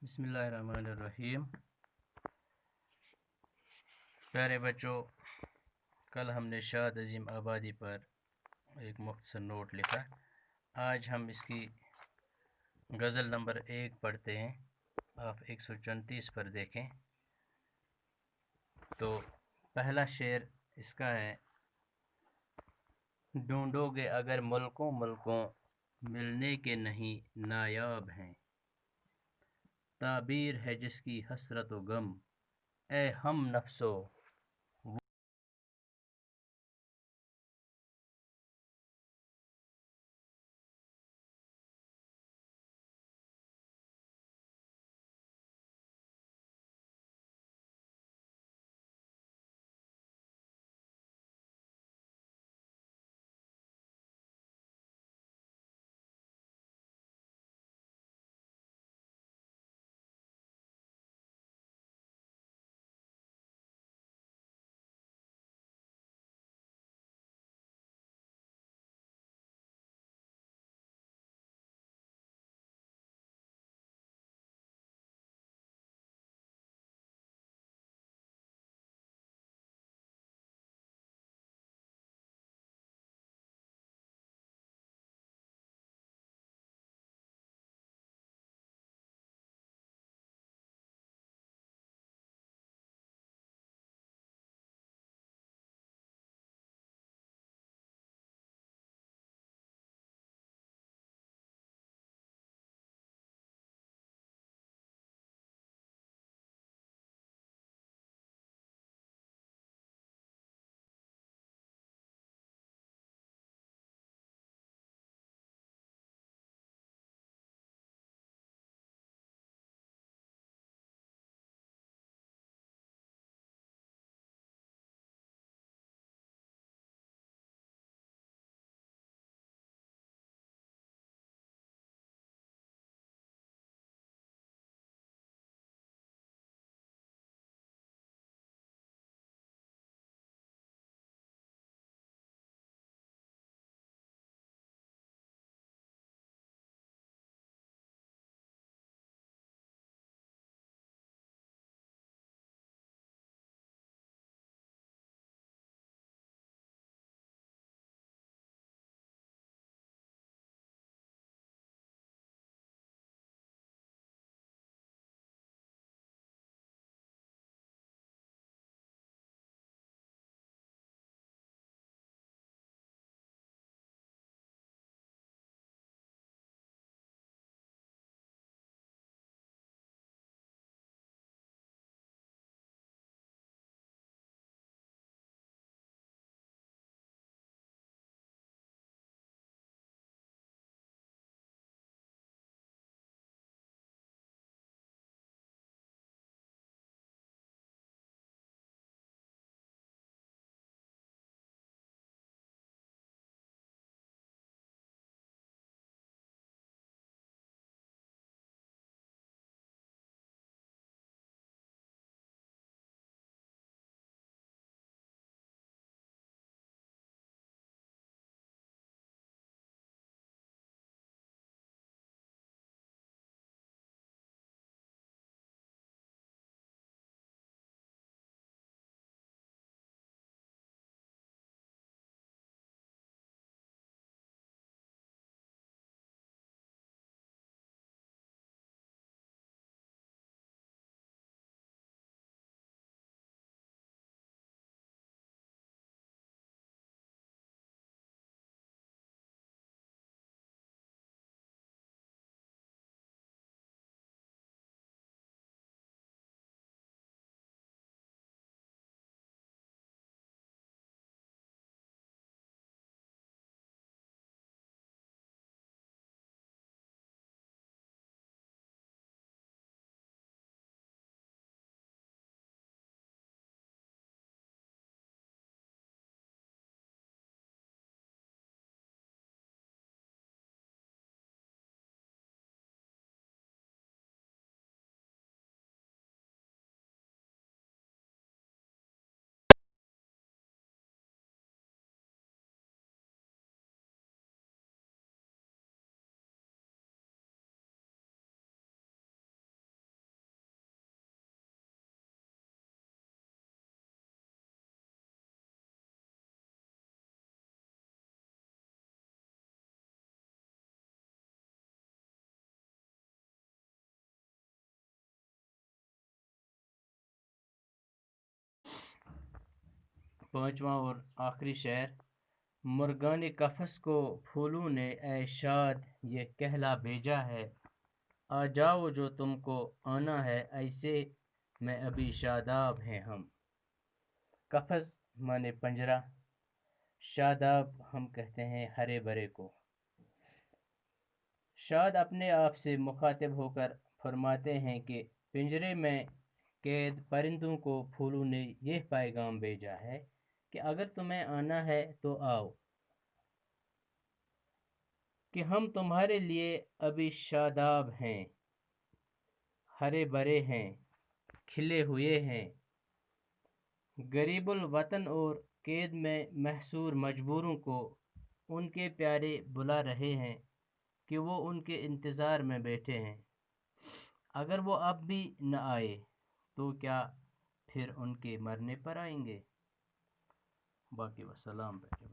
بسم اللہ الرحمن الرحیم۔ پیارے بچوں، کل ہم نے شاد عظیم آبادی پر ایک مختصر نوٹ لکھا۔ آج ہم اس کی غزل نمبر 1 پڑھتے ہیں۔ آپ 134 پر دیکھیں تو پہلا شعر اس کا ہے: ڈھونڈو گے اگر ملکوں ملکوں، ملنے کے نہیں نایاب ہیں۔ تعبیر ہے جس کی حسرت و غم، اے ہم نفسو پانچواں اور آخری شعر: مرغان قفس کو پھولوں نے اے شاد یہ کہلا بھیجا ہے، آ جاؤ جو تم کو آنا ہے، ایسے میں ابھی شاداب ہیں ہم۔ قفس مانے پنجرہ، شاداب ہم کہتے ہیں ہرے بھرے کو۔ شاد اپنے آپ سے مخاطب ہو کر فرماتے ہیں کہ پنجرے میں قید پرندوں کو پھولوں نے یہ پیغام بھیجا ہے کہ اگر تمہیں آنا ہے تو آؤ، کہ ہم تمہارے لیے ابھی شاداب ہیں، ہرے بھرے ہیں، کھلے ہوئے ہیں۔ غریب الوطن اور قید میں محصور مجبوروں کو ان کے پیارے بلا رہے ہیں کہ وہ ان کے انتظار میں بیٹھے ہیں، اگر وہ اب بھی نہ آئے تو کیا پھر ان کے مرنے پر آئیں گے؟ باقی وسلام بیٹھے۔